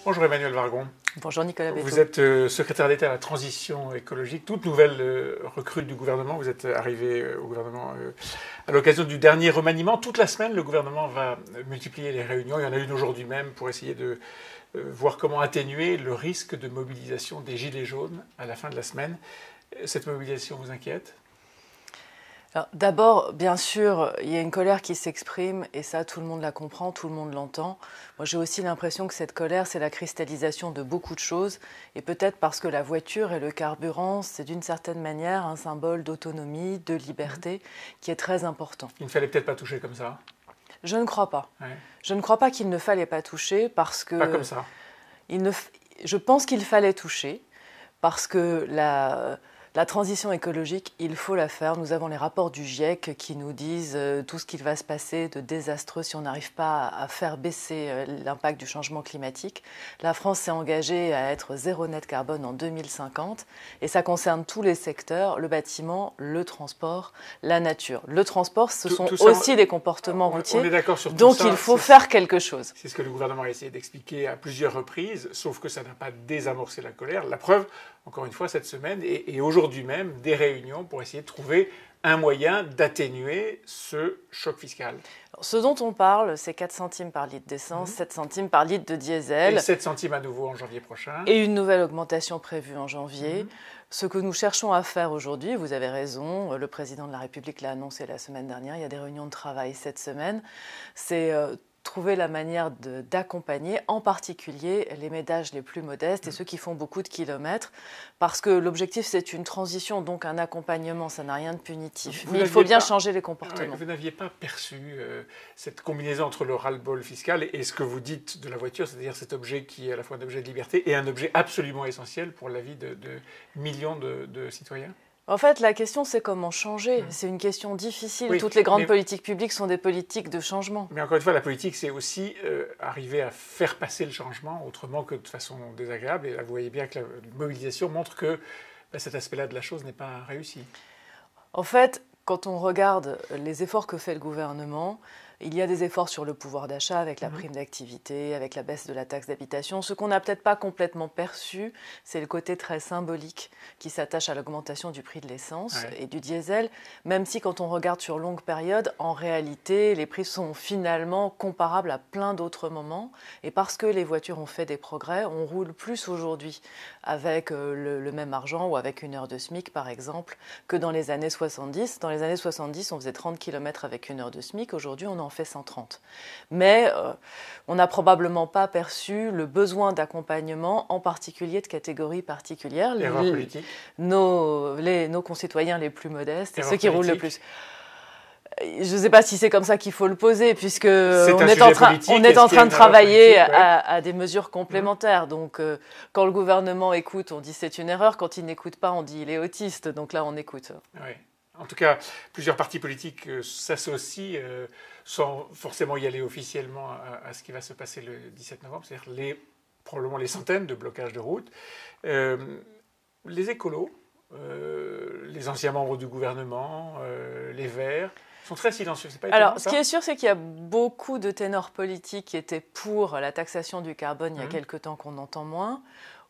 Bonjour Emmanuelle Wargon. Bonjour Nicolas Beto. Vous êtes secrétaire d'État à la transition écologique, toute nouvelle recrue du gouvernement. Vous êtes arrivé au gouvernement à l'occasion du dernier remaniement. Toute la semaine, le gouvernement va multiplier les réunions. Il y en a une aujourd'hui même pour essayer de voir comment atténuer le risque de mobilisation des Gilets jaunes à la fin de la semaine. Cette mobilisation vous inquiète ? D'abord, bien sûr, il y a une colère qui s'exprime et ça, tout le monde la comprend, tout le monde l'entend. Moi, j'ai aussi l'impression que cette colère, c'est la cristallisation de beaucoup de choses et peut-être parce que la voiture et le carburant, c'est d'une certaine manière un symbole d'autonomie, de liberté qui est très important. Il ne fallait peut-être pas toucher comme ça ? Je ne crois pas. Ouais. Je ne crois pas qu'il ne fallait pas toucher parce que... Pas comme ça. Je pense qu'il fallait toucher parce que la transition écologique, il faut la faire. Nous avons les rapports du GIEC qui nous disent tout ce qu'il va se passer de désastreux si on n'arrive pas à faire baisser l'impact du changement climatique. La France s'est engagée à être zéro net carbone en 2050 et ça concerne tous les secteurs, le bâtiment, le transport, la nature. Le transport, ce sont aussi des comportements routiers, on est d'accord sur tout donc ça, il faut faire quelque chose. C'est ce que le gouvernement a essayé d'expliquer à plusieurs reprises, sauf que ça n'a pas désamorcé la colère. La preuve, encore une fois, cette semaine et aujourd'hui même, des réunions pour essayer de trouver un moyen d'atténuer ce choc fiscal. Alors, ce dont on parle, c'est 4 centimes par litre d'essence, 7 centimes par litre de diesel. Et 7 centimes à nouveau en janvier prochain. Et une nouvelle augmentation prévue en janvier. Ce que nous cherchons à faire aujourd'hui, vous avez raison, le président de la République l'a annoncé la semaine dernière, il y a des réunions de travail cette semaine, c'est trouver la manière d'accompagner en particulier les ménages les plus modestes et ceux qui font beaucoup de kilomètres, parce que l'objectif c'est une transition, donc un accompagnement, ça n'a rien de punitif. Mais il faut bien changer les comportements. Vous n'aviez pas perçu cette combinaison entre le ras-le-bol fiscal et ce que vous dites de la voiture, c'est-à-dire cet objet qui est à la fois un objet de liberté et un objet absolument essentiel pour la vie de millions de citoyens ? En fait, la question, c'est comment changer. C'est une question difficile. Oui, toutes les grandes politiques publiques sont des politiques de changement. Mais encore une fois, la politique, c'est aussi arriver à faire passer le changement autrement que de façon désagréable. Et là, vous voyez bien que la mobilisation montre que cet aspect-là de la chose n'est pas réussi. En fait, quand on regarde les efforts que fait le gouvernement, il y a des efforts sur le pouvoir d'achat avec la prime d'activité, avec la baisse de la taxe d'habitation. Ce qu'on n'a peut-être pas complètement perçu, c'est le côté très symbolique qui s'attache à l'augmentation du prix de l'essence et du diesel, même si quand on regarde sur longue période, en réalité, les prix sont finalement comparables à plein d'autres moments. Et parce que les voitures ont fait des progrès, on roule plus aujourd'hui avec le même argent ou avec une heure de SMIC, par exemple, que dans les années 70. Dans les années 70, on faisait 30 km avec une heure de SMIC. Aujourd'hui, on en fait 130. Mais on n'a probablement pas perçu le besoin d'accompagnement, en particulier de catégories particulières. Erreur politique. Nos concitoyens les plus modestes et ceux qui roulent le plus. Je ne sais pas si c'est comme ça qu'il faut le poser, puisque on est en train de travailler à des mesures complémentaires. Donc, quand le gouvernement écoute, on dit c'est une erreur. Quand il n'écoute pas, on dit il est autiste. Donc là, on écoute. Oui. En tout cas, plusieurs partis politiques s'associent sans forcément y aller officiellement à ce qui va se passer le 17 novembre, c'est-à-dire probablement les centaines de blocages de routes. Les écolos, les anciens membres du gouvernement, les Verts, sont très silencieux. C'est pas étonnant, alors, ce qui est sûr, c'est qu'il y a beaucoup de ténors politiques qui étaient pour la taxation du carbone il y a quelque temps qu'on entend moins.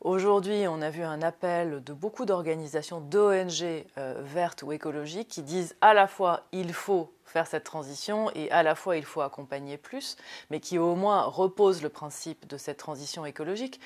Aujourd'hui, on a vu un appel de beaucoup d'organisations, d'ONG vertes ou écologiques qui disent à la fois il faut faire cette transition et à la fois il faut accompagner plus, mais qui au moins reposent le principe de cette transition écologique.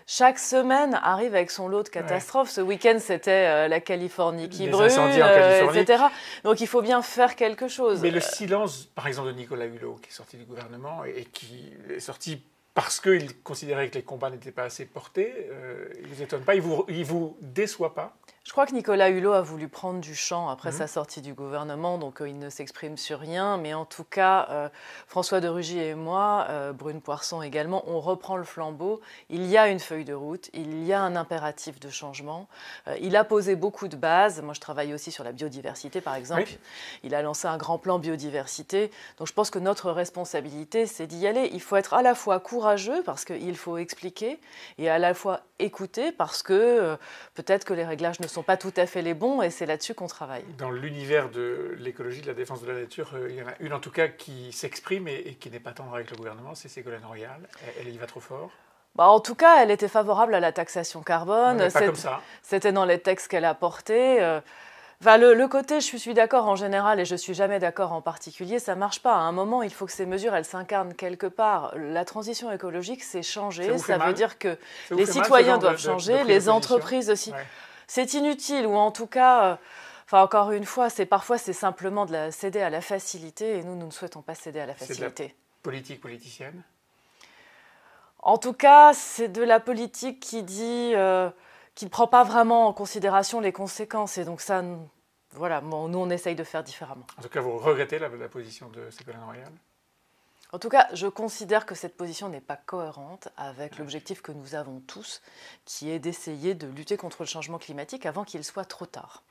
Chaque semaine arrive avec son lot de catastrophes. Ce week-end, c'était la Californie qui brûle, etc. Donc il faut bien faire quelque chose. Mais le silence, par exemple, de Nicolas Hulot, qui est sorti du gouvernement et qui est sorti parce qu'il considérait que les combats n'étaient pas assez portés, il ne vous étonne pas, il vous déçoit pas? Je crois que Nicolas Hulot a voulu prendre du champ après sa sortie du gouvernement, donc il ne s'exprime sur rien. Mais en tout cas, François de Rugy et moi, Brune Poirson également, on reprend le flambeau. Il y a une feuille de route, il y a un impératif de changement. Il a posé beaucoup de bases. Moi, je travaille aussi sur la biodiversité, par exemple. Oui. Il a lancé un grand plan biodiversité. Donc je pense que notre responsabilité, c'est d'y aller. Il faut être à la fois courageux, parce qu'il faut expliquer, et à la fois écouter, parce que peut-être que les réglages ne sont pas tout à fait les bons et c'est là-dessus qu'on travaille. Dans l'univers de l'écologie, de la défense de la nature, il y en a une en tout cas qui s'exprime et qui n'est pas tendre avec le gouvernement, c'est Ségolène Royal. Elle y va trop fort. Bah, en tout cas, elle était favorable à la taxation carbone. Pas comme ça. C'était dans les textes qu'elle a portés. Enfin, le côté je suis d'accord en général et je suis jamais d'accord en particulier, ça marche pas. À un moment, il faut que ces mesures, elles s'incarnent quelque part. La transition écologique, c'est changer. Ça veut dire que les citoyens doivent changer, les entreprises aussi. Ouais. C'est inutile ou en tout cas, encore une fois, parfois c'est simplement de céder à la facilité et nous ne souhaitons pas céder à la facilité. C'est de la politique politicienne. En tout cas, c'est de la politique qui dit... qui ne prend pas vraiment en considération les conséquences. Et donc ça, voilà, nous, on essaye de faire différemment. En tout cas, vous regrettez la position de Ségolène Royal? En tout cas, je considère que cette position n'est pas cohérente avec l'objectif que nous avons tous, qui est d'essayer de lutter contre le changement climatique avant qu'il soit trop tard.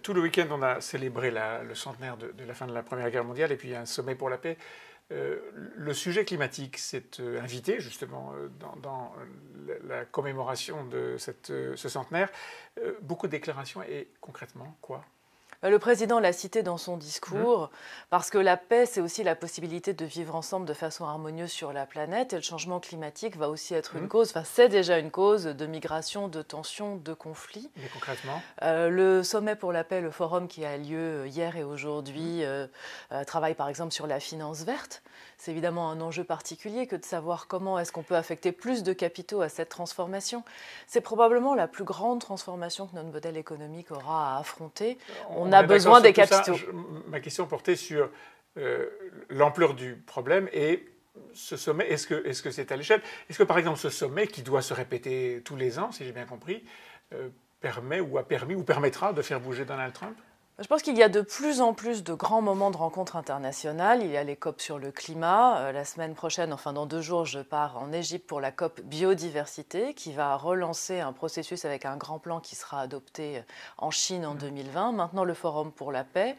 Tout le week-end, on a célébré le centenaire de la fin de la Première Guerre mondiale et puis un sommet pour la paix. Le sujet climatique s'est invité justement dans la commémoration de ce centenaire. Beaucoup de déclarations et concrètement, quoi ? Le président l'a cité dans son discours, parce que la paix, c'est aussi la possibilité de vivre ensemble de façon harmonieuse sur la planète. Et le changement climatique va aussi être une cause, c'est déjà une cause de migration, de tensions, de conflits. Mais concrètement le sommet pour la paix, le forum qui a lieu hier et aujourd'hui, travaille par exemple sur la finance verte. C'est évidemment un enjeu particulier que de savoir comment est-ce qu'on peut affecter plus de capitaux à cette transformation. C'est probablement la plus grande transformation que notre modèle économique aura à affronter. On a besoin des capitaux. Ma question portait sur l'ampleur du problème et ce sommet, est-ce que c'est à l'échelle? Est-ce que par exemple ce sommet, qui doit se répéter tous les ans, si j'ai bien compris, permet ou a permis ou permettra de faire bouger Donald Trump? Je pense qu'il y a de plus en plus de grands moments de rencontres internationales. Il y a les COP sur le climat. La semaine prochaine, enfin dans 2 jours, je pars en Égypte pour la COP biodiversité qui va relancer un processus avec un grand plan qui sera adopté en Chine en 2020. Maintenant, le Forum pour la paix.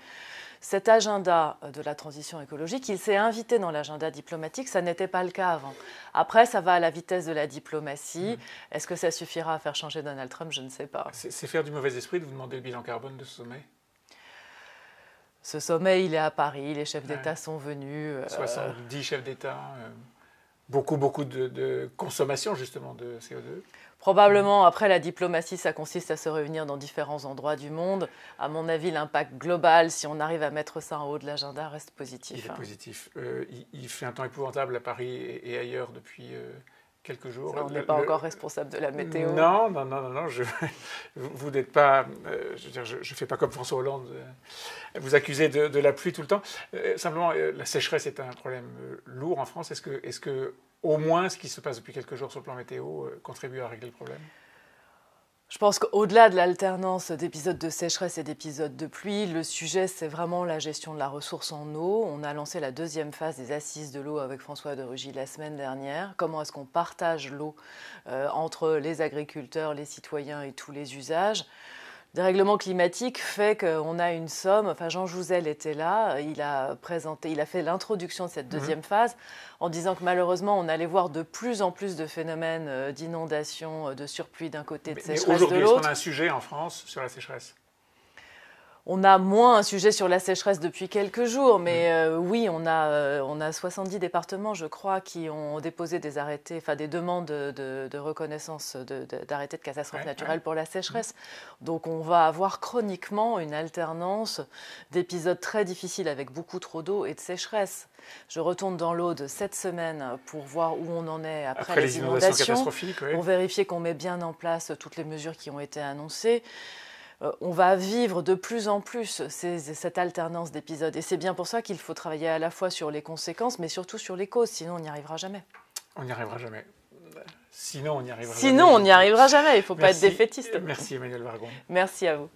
Cet agenda de la transition écologique, il s'est invité dans l'agenda diplomatique, ça n'était pas le cas avant. Après, ça va à la vitesse de la diplomatie. Est-ce que ça suffira à faire changer Donald Trump? Je ne sais pas. C'est faire du mauvais esprit de vous demander le bilan carbone de ce sommet? Ce sommet, il est à Paris, les chefs d'État sont venus. 70 chefs d'État, beaucoup de consommation justement de CO2. Probablement, après la diplomatie, ça consiste à se réunir dans différents endroits du monde. À mon avis, l'impact global, si on arrive à mettre ça en haut de l'agenda, reste positif. Il est positif. Il fait un temps épouvantable à Paris et ailleurs depuis... quelques jours. On n'est pas encore responsable de la météo. Non. Vous n'êtes pas... je ne fais pas comme François Hollande, vous accusez de la pluie tout le temps. Simplement, la sécheresse est un problème lourd en France. Est-ce que au moins ce qui se passe depuis quelques jours sur le plan météo contribue à régler le problème? Je pense qu'au-delà de l'alternance d'épisodes de sécheresse et d'épisodes de pluie, le sujet, c'est vraiment la gestion de la ressource en eau. On a lancé la 2e phase des Assises de l'eau avec François de Rugy la semaine dernière. Comment est-ce qu'on partage l'eau entre les agriculteurs, les citoyens et tous les usages? Le dérèglement climatique fait qu'on a une somme, enfin Jean Jouzel était là, il a fait l'introduction de cette 2e phase en disant que malheureusement on allait voir de plus en plus de phénomènes d'inondation, de surpluie d'un côté, de sécheresse de l'autre. Aujourd'hui, est-ce qu'on a un sujet en France sur la sécheresse? On a moins un sujet sur la sécheresse depuis quelques jours, mais oui, on a 70 départements, je crois, qui ont déposé des arrêtés, enfin des demandes de reconnaissance d'arrêtés de catastrophes naturelles pour la sécheresse. Donc on va avoir chroniquement une alternance d'épisodes très difficiles avec beaucoup trop d'eau et de sécheresse. Je retourne dans l'Aude cette semaine pour voir où on en est après les inondations catastrophiques. Oui. Pour vérifier qu'on met bien en place toutes les mesures qui ont été annoncées. On va vivre de plus en plus cette alternance d'épisodes. Et c'est bien pour ça qu'il faut travailler à la fois sur les conséquences, mais surtout sur les causes, sinon on n'y arrivera jamais. On n'y arrivera jamais. Sinon, on n'y arrivera jamais. Sinon, on n'y arrivera jamais. Il ne faut pas être défaitiste. Merci Emmanuelle Wargon. Merci à vous.